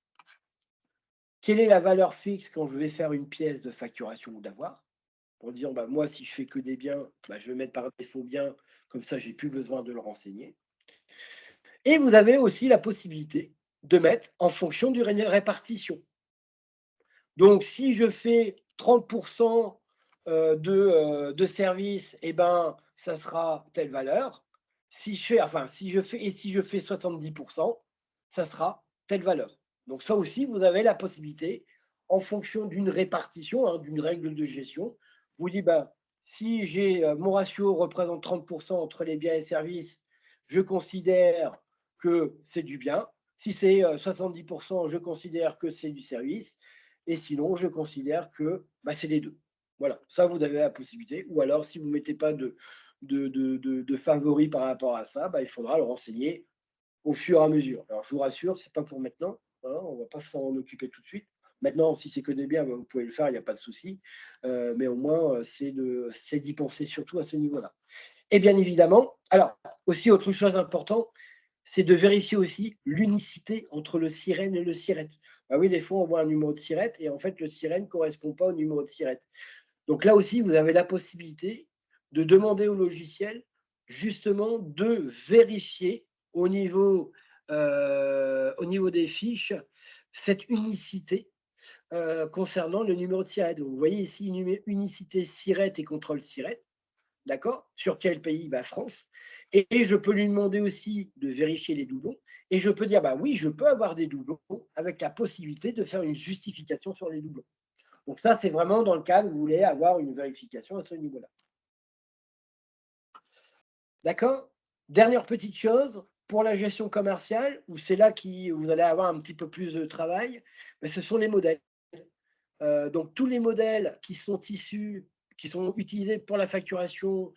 quelle est la valeur fixe quand je vais faire une pièce de facturation ou d'avoir, pour dire, bah, moi, si je fais que des biens, bah, je vais mettre par défaut bien, comme ça, j'ai plus besoin de le renseigner. Et vous avez aussi la possibilité de mettre en fonction d'une répartition. Donc, si je fais 30% de services, eh ben, ça sera telle valeur. Si je fais 70%, ça sera telle valeur. Donc, ça aussi, vous avez la possibilité, en fonction d'une répartition, hein, d'une règle de gestion, vous dites, ben, si mon ratio représente 30% entre les biens et services, je considère que c'est du bien. Si c'est 70%, je considère que c'est du service. Et sinon, je considère que bah, c'est les deux. Voilà, ça, vous avez la possibilité. Ou alors, si vous ne mettez pas de favoris par rapport à ça, bah, il faudra le renseigner au fur et à mesure. Alors, je vous rassure, ce n'est pas pour maintenant. Hein, on ne va pas s'en occuper tout de suite. Maintenant, si c'est que des biens, bah, vous pouvez le faire, il n'y a pas de souci. Mais au moins, c'est d'y penser surtout à ce niveau-là. Et bien évidemment, alors, aussi, autre chose importante, c'est de vérifier aussi l'unicité entre le sirène et le sirette. Ah oui, des fois, on voit un numéro de sirette et en fait, le sirène ne correspond pas au numéro de sirette. Donc là aussi, vous avez la possibilité de demander au logiciel justement de vérifier au niveau des fiches cette unicité concernant le numéro de sirette. Donc, vous voyez ici une unicité sirette et contrôle sirette. D'accord? Sur quel pays? Bah, France. Et je peux lui demander aussi de vérifier les doublons. Et je peux dire, bah oui, je peux avoir des doublons avec la possibilité de faire une justification sur les doublons. Donc ça, c'est vraiment dans le cas où vous voulez avoir une vérification à ce niveau-là. D'accord? Dernière petite chose, pour la gestion commerciale, où c'est là où vous allez avoir un petit peu plus de travail, mais ce sont les modèles. Donc tous les modèles qui sont issus, qui sont utilisés pour la facturation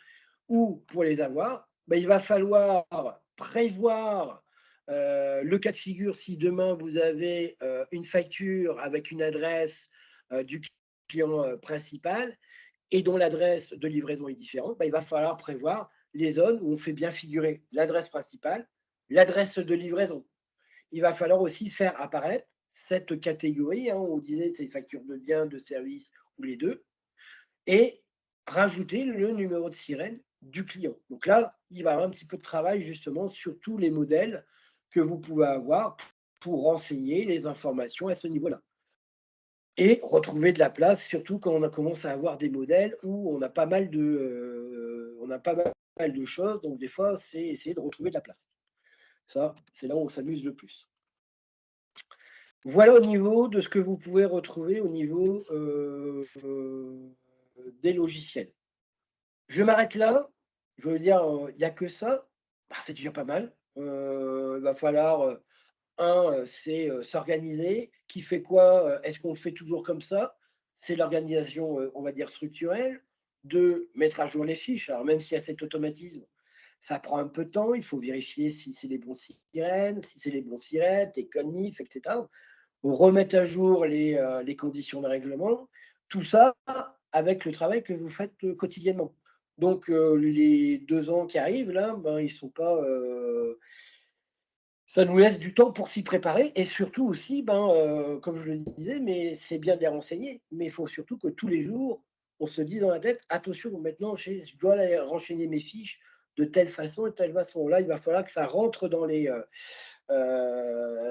ou pour les avoirs, ben, il va falloir prévoir le cas de figure si demain vous avez une facture avec une adresse du client principal et dont l'adresse de livraison est différente, ben, il va falloir prévoir les zones où on fait bien figurer l'adresse principale, l'adresse de livraison. Il va falloir aussi faire apparaître cette catégorie, hein, on disait c'est factures de biens, de services ou les deux, et rajouter le numéro de sirène du client. Donc là, il va y avoir un petit peu de travail justement sur tous les modèles que vous pouvez avoir pour renseigner les informations à ce niveau-là. Et retrouver de la place, surtout quand on commence à avoir des modèles où on a pas mal de choses. Donc des fois, c'est essayer de retrouver de la place. Ça, c'est là où on s'amuse le plus. Voilà au niveau de ce que vous pouvez retrouver au niveau des logiciels. Je m'arrête là. Je veux dire, il n'y a que ça. Bah, c'est déjà pas mal. Il va falloir, c'est s'organiser. Qui fait quoi? Est-ce qu'on le fait toujours comme ça? C'est l'organisation, on va dire, structurelle. De mettre à jour les fiches. Alors, même s'il y a cet automatisme, ça prend un peu de temps. Il faut vérifier si c'est les bons sirènes, si c'est les bons sirettes, les conifs, etc. Remettre à jour les conditions de règlement, tout ça avec le travail que vous faites quotidiennement. Donc, les 2 ans qui arrivent, là, ben, ils sont pas. Ça nous laisse du temps pour s'y préparer et surtout aussi, ben, comme je le disais, mais c'est bien de les renseigner, mais il faut surtout que tous les jours, on se dise dans la tête, attention, maintenant, je dois aller renseigner mes fiches de telle façon et de telle façon. Là, il va falloir que ça rentre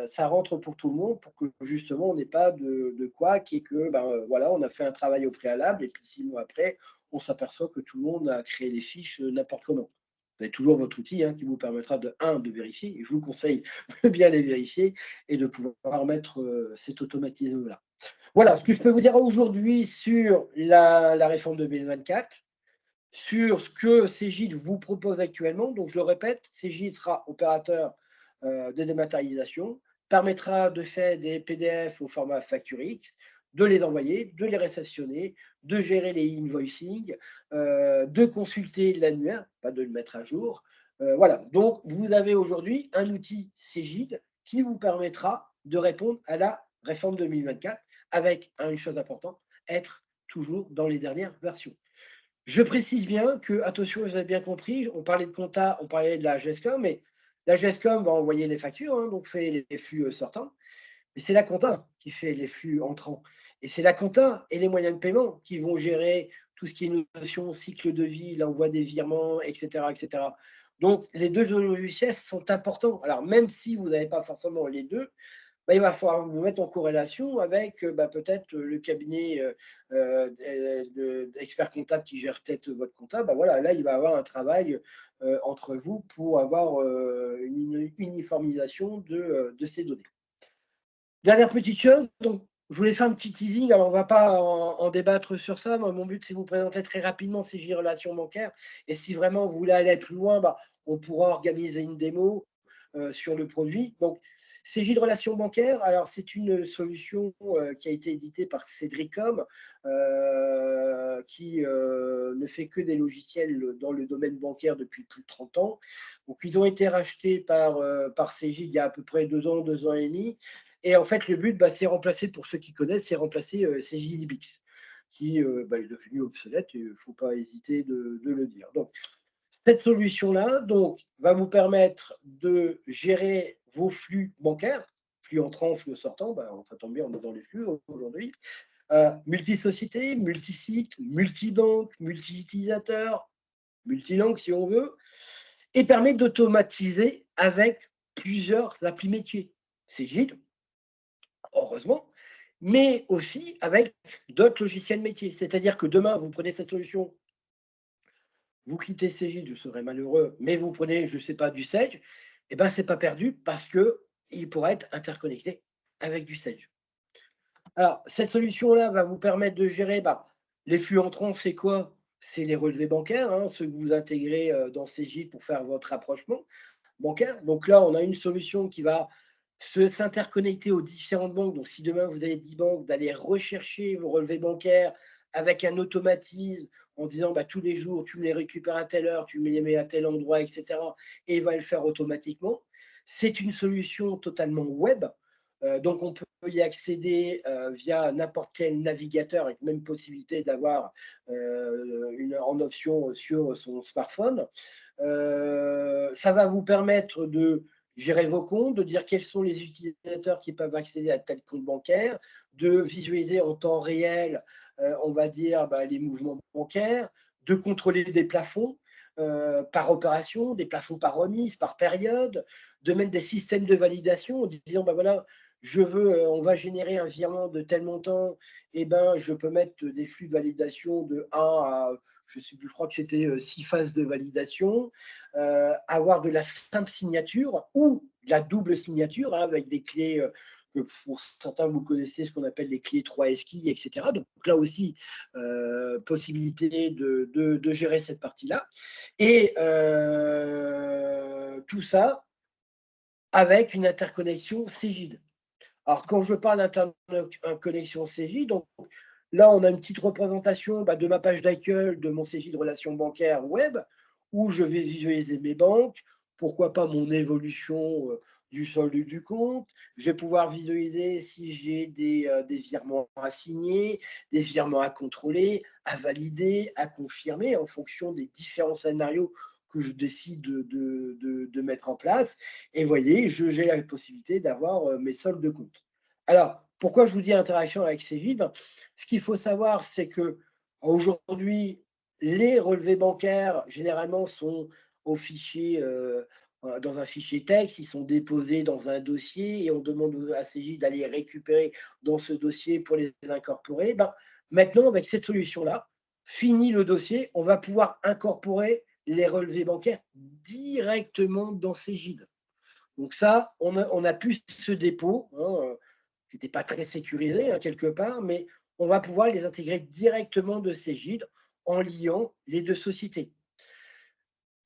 ça rentre pour tout le monde pour que justement on n'ait pas de couac et que ben, voilà, on a fait un travail au préalable et puis 6 mois après, on s'aperçoit que tout le monde a créé les fiches n'importe comment. Vous avez toujours votre outil qui vous permettra de vérifier, et je vous conseille de bien les vérifier et de pouvoir mettre cet automatisme-là. Voilà ce que je peux vous dire aujourd'hui sur la réforme 2024, sur ce que Cegid vous propose actuellement. Donc, je le répète, Cegid sera opérateur de dématérialisation, permettra de faire des PDF au format FactureX, de les envoyer, de les réceptionner, de gérer les invoicing, de consulter l'annuaire, pas de le mettre à jour. Voilà, donc vous avez aujourd'hui un outil Cegid qui vous permettra de répondre à la réforme 2024 avec une chose importante, être toujours dans les dernières versions. Je précise bien que, attention, vous avez bien compris, on parlait de compta, on parlait de la GESCOM, mais la GESCOM va envoyer les factures, donc fait les flux sortants. Mais c'est la compta qui fait les flux entrants. Et c'est la compta et les moyens de paiement qui vont gérer tout ce qui est notion, cycle de vie, l'envoi des virements, et cetera, et cetera. Donc, les 2 logiciels sont importants. Alors, même si vous n'avez pas forcément les 2, bah, il va falloir vous mettre en corrélation avec, bah, peut-être le cabinet, d'experts comptables qui gère peut-être votre compta. Bah, voilà, là, il va y avoir un travail, entre vous pour avoir, une uniformisation de ces données. Dernière petite chose, donc je voulais faire un petit teasing, alors on ne va pas en débattre sur ça. Moi, mon but, c'est de vous présenter très rapidement CJ Relations Bancaires et si vraiment vous voulez aller plus loin, bah, on pourra organiser une démo, sur le produit. Donc CJ de Relations Bancaires, alors c'est une solution, qui a été éditée par Cédricom, qui, ne fait que des logiciels dans le domaine bancaire depuis plus de 30 ans. Donc ils ont été rachetés par CJ il y a à peu près 2 ans et demi. Et en fait, le but, bah, c'est remplacer, pour ceux qui connaissent, c'est remplacer CJLibix, qui bah, est devenu obsolète, il ne faut pas hésiter de le dire. Donc, cette solution-là donc, va vous permettre de gérer vos flux bancaires, flux entrants, flux sortants, bah, ça tombe bien, on est dans les flux aujourd'hui, multi-sociétés, multi-sites, multi-banques, multi-utilisateurs, multilangues si on veut, et permet d'automatiser avec plusieurs applis métiers. C'est GID, heureusement, mais aussi avec d'autres logiciels métiers. C'est-à-dire que demain, vous prenez cette solution, vous quittez Cegid, je serais malheureux, mais vous prenez, je ne sais pas, du Sage, et ben c'est pas perdu parce qu'il pourra être interconnecté avec du Sage. Alors, cette solution-là va vous permettre de gérer bah, les flux entrants, c'est quoi? C'est les relevés bancaires, hein, ceux que vous intégrez dans Cegid pour faire votre rapprochement bancaire. Donc là, on a une solution qui va s'interconnecter aux différentes banques. Donc, si demain vous avez 10 banques, d'aller rechercher vos relevés bancaires avec un automatisme en disant bah, tous les jours, tu me les récupères à telle heure, tu me les mets à tel endroit, etc. Et il va le faire automatiquement. C'est une solution totalement web. Donc, on peut y accéder via n'importe quel navigateur avec même possibilité d'avoir en option sur son smartphone. Ça va vous permettre de gérer vos comptes, de dire quels sont les utilisateurs qui peuvent accéder à tel compte bancaire, de visualiser en temps réel, on va dire, bah, les mouvements bancaires, de contrôler des plafonds par opération, des plafonds par remise, par période, de mettre des systèmes de validation en disant, bah voilà, je veux, on va générer un virement de tel montant, et ben je peux mettre des flux de validation de 1 à je sais plus, je crois que c'était 6 phases de validation, avoir de la simple signature ou de la double signature hein, avec des clés que pour certains vous connaissez ce qu'on appelle les clés 3SKI, etc. Donc là aussi, possibilité de gérer cette partie-là. Et tout ça avec une interconnexion CGID. Alors, quand je parle d'interconnexion CJ, donc là, on a une petite représentation bah, de ma page d'accueil de mon CJ de relations bancaires web, où je vais visualiser mes banques, pourquoi pas mon évolution du solde du compte. Je vais pouvoir visualiser si j'ai des virements à signer, des virements à contrôler, à valider, à confirmer en fonction des différents scénarios que je décide de mettre en place. Et vous voyez, j'ai la possibilité d'avoir mes soldes de compte. Alors, pourquoi je vous dis interaction avec Cegid? Ce qu'il faut savoir, c'est que aujourd'hui, les relevés bancaires, généralement, sont au fichier, dans un fichier texte, ils sont déposés dans un dossier et on demande à Cegid d'aller les récupérer dans ce dossier pour les incorporer. Ben, maintenant, avec cette solution-là, fini le dossier, on va pouvoir incorporer les relevés bancaires directement dans Cegid. Donc ça, on a plus ce dépôt, hein, qui n'était pas très sécurisé hein, quelque part, mais on va pouvoir les intégrer directement de Cegid en liant les deux sociétés.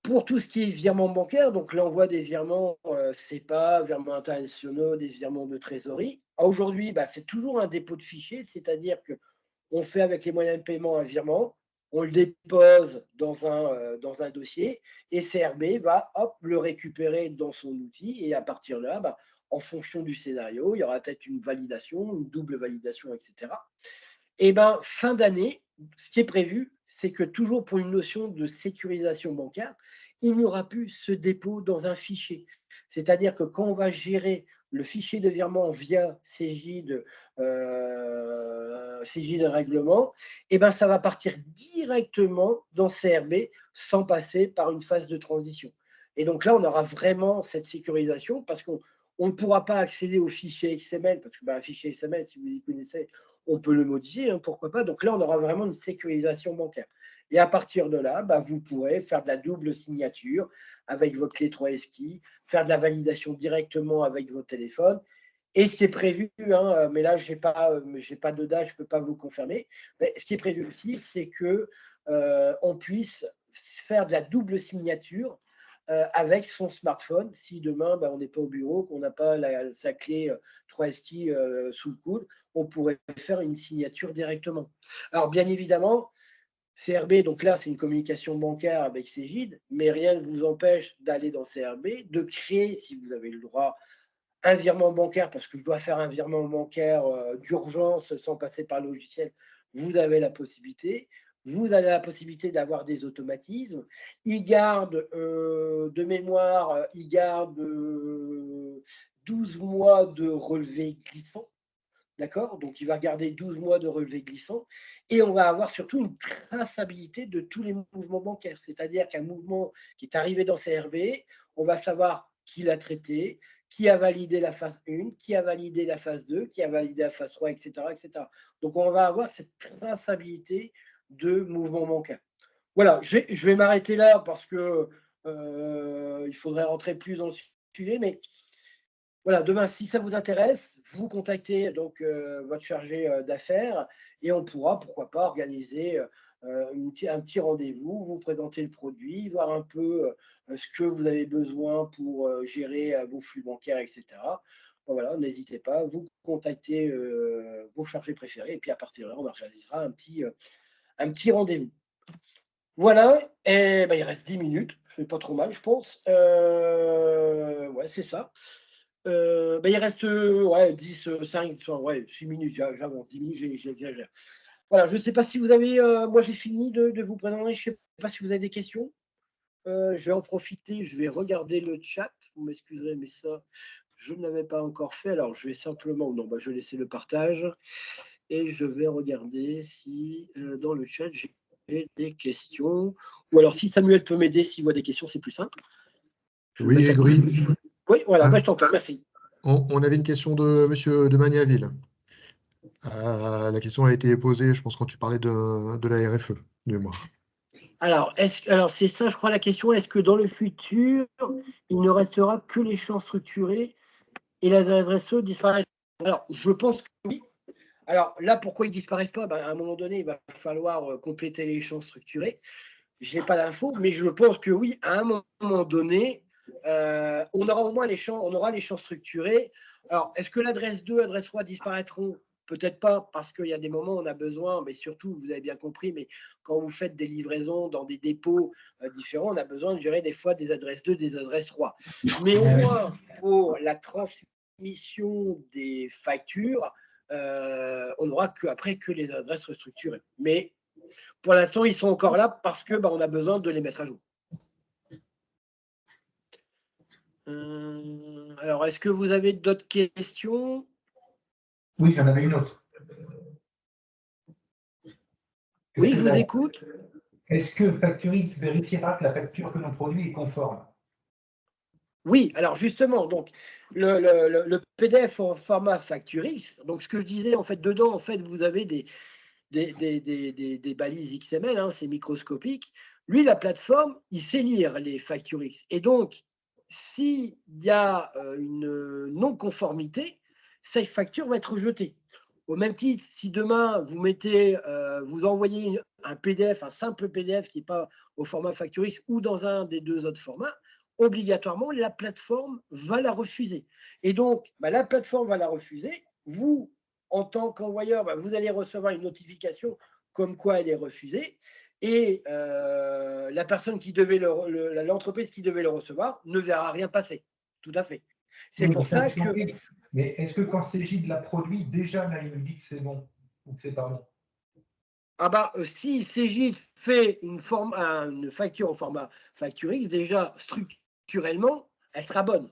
Pour tout ce qui est virement bancaire, donc l'envoi des virements CEPA, virements internationaux, des virements de trésorerie, aujourd'hui, bah, c'est toujours un dépôt de fichiers, c'est-à-dire qu'on fait avec les moyens de paiement un virement, on le dépose dans un dossier et CRB va hop, le récupérer dans son outil et à partir de là, bah, en fonction du scénario, il y aura peut-être une validation, une double validation, etc. Et ben fin d'année, ce qui est prévu, c'est que toujours pour une notion de sécurisation bancaire, il n'y aura plus ce dépôt dans un fichier. C'est-à-dire que quand on va gérer le fichier de virement via CGID règlement, et ben ça va partir directement dans CRB sans passer par une phase de transition. Et donc là, on aura vraiment cette sécurisation parce qu'on ne pourra pas accéder au fichier XML, parce que un fichier XML, si vous y connaissez, on peut le modifier, hein, pourquoi pas. Donc là, on aura vraiment une sécurisation bancaire. Et à partir de là, vous pourrez faire de la double signature avec votre clé 3SKI, faire de la validation directement avec votre téléphone. Et ce qui est prévu, hein, mais là, je n'ai pas de date, je ne peux pas vous confirmer, mais ce qui est prévu aussi, c'est qu'on puisse faire de la double signature avec son smartphone. Si demain, on n'est pas au bureau, qu'on n'a pas sa clé 3SKI sous le coude, on pourrait faire une signature directement. Alors, bien évidemment, CRB, donc là, c'est une communication bancaire avec CGID, mais rien ne vous empêche d'aller dans CRB, de créer, si vous avez le droit, un virement bancaire, parce que je dois faire un virement bancaire d'urgence sans passer par le logiciel, vous avez la possibilité. Vous avez la possibilité d'avoir des automatismes. Il garde, de mémoire, il garde 12 mois de relevé glissant. D'accord? Donc, il va garder 12 mois de relevé glissant et on va avoir surtout une traçabilité de tous les mouvements bancaires. C'est-à-dire qu'un mouvement qui est arrivé dans CRB, on va savoir qui l'a traité, qui a validé la phase 1, qui a validé la phase 2, qui a validé la phase 3, etc., etc. Donc, on va avoir cette traçabilité de mouvements bancaires. Voilà, je vais m'arrêter là parce que il faudrait rentrer plus dans le sujet, mais voilà, demain, si ça vous intéresse, vous contactez donc votre chargé d'affaires et on pourra, pourquoi pas, organiser un petit rendez-vous, vous présenter le produit, voir un peu ce que vous avez besoin pour gérer vos flux bancaires, etc. Bon, voilà, n'hésitez pas, vous contactez vos chargés préférés et puis à partir de là, on organisera un petit rendez-vous. Voilà, et il reste 10 minutes, c'est pas trop mal, je pense. Ouais, c'est ça. Il reste 10, 5, 6 minutes, j'avance, 10 minutes, j'exagère. Voilà, je ne sais pas si vous avez, moi j'ai fini de vous présenter, je ne sais pas si vous avez des questions. Je vais en profiter, je vais regarder le chat, vous m'excuserez, mais ça, je ne l'avais pas encore fait. Alors, je vais simplement, non, je vais laisser le partage et je vais regarder si dans le chat j'ai des questions. Ou alors, si Samuel peut m'aider, s'il voit des questions, c'est plus simple. Oui, Grégory. Oui, voilà, je t'entends, merci. On avait une question de monsieur de Magnaville. La question a été posée, je pense, quand tu parlais de la RFE, de mémoire. Alors, c'est ça, je crois, la question. Est-ce que dans le futur, il ne restera que les champs structurés et les adresses disparaîtront? Alors, je pense que oui. Alors là, pourquoi ils ne disparaissent pas? À un moment donné, il va falloir compléter les champs structurés. Je n'ai pas l'info, mais je pense que oui, à un moment donné, on aura au moins les champs, on aura les champs structurés. Alors, est-ce que l'adresse 2, adresse 3 disparaîtront? Peut-être pas, parce qu'il y a des moments où on a besoin, mais surtout, vous avez bien compris, mais quand vous faites des livraisons dans des dépôts différents, on a besoin de gérer des fois des adresses 2, des adresses 3. Mais au moins, pour la transmission des factures, on n'aura qu'après que les adresses restructurées. Mais pour l'instant, ils sont encore là parce que on a besoin de les mettre à jour. Alors, est-ce que vous avez d'autres questions? Oui, j'en avais une autre. Oui, je vous écoute. Est-ce que Facturix vérifiera que la facture que l'on produit est conforme? Oui, alors justement, donc le PDF en format Facturix, donc ce que je disais, en fait, dedans, en fait, vous avez des balises XML, hein, c'est microscopique. Lui, la plateforme, il sait lire les Facturix. Et donc, s'il y a une non-conformité, cette facture va être rejetée. Au même titre, si demain, vous envoyez un PDF, un simple PDF qui n'est pas au format Facturix ou dans un des deux autres formats, obligatoirement, la plateforme va la refuser. Et donc, la plateforme va la refuser. Vous, en tant qu'envoyeur, vous allez recevoir une notification comme quoi elle est refusée. Et la personne qui devait l'entreprise qui devait le recevoir ne verra rien passer. Tout à fait. C'est pour ça que. Mais est-ce que quand CGID la produit, déjà là, il nous dit que c'est bon ou que c'est pas bon? Si CGID fait une facture en format Facturix, déjà structurellement, elle sera bonne.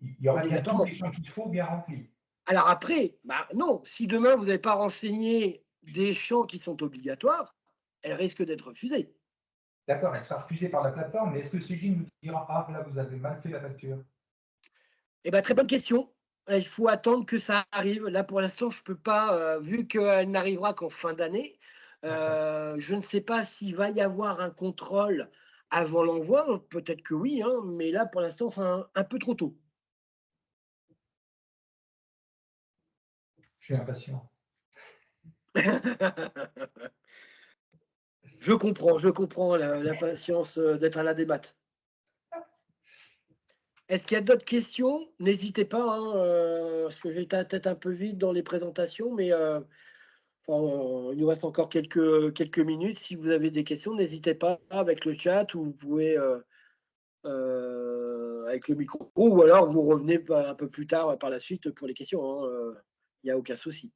Il y aura bien tous obligatoirement. les champs qu'il faut bien remplis. Alors après, bah non, si demain vous n'avez pas renseigné des champs qui sont obligatoires, elle risque d'être refusée. D'accord, elle sera refusée par la plateforme, mais est-ce que CJ nous dira, ah là, vous avez mal fait la facture? Eh ben, très bonne question. Il faut attendre que ça arrive. Là, pour l'instant, je ne peux pas, vu qu'elle n'arrivera qu'en fin d'année, D'accord. je ne sais pas s'il va y avoir un contrôle avant l'envoi. Peut-être que oui, hein, mais là, pour l'instant, c'est un peu trop tôt. Je suis impatient. Je comprends l'impatience d'être à la débat. Est-ce qu'il y a d'autres questions? N'hésitez pas, hein, parce que j'ai été peut-être un peu vite dans les présentations, mais enfin, il nous reste encore quelques minutes. Si vous avez des questions, n'hésitez pas avec le chat ou vous pouvez avec le micro ou alors vous revenez un peu plus tard par la suite pour les questions, hein, il n'y a aucun souci.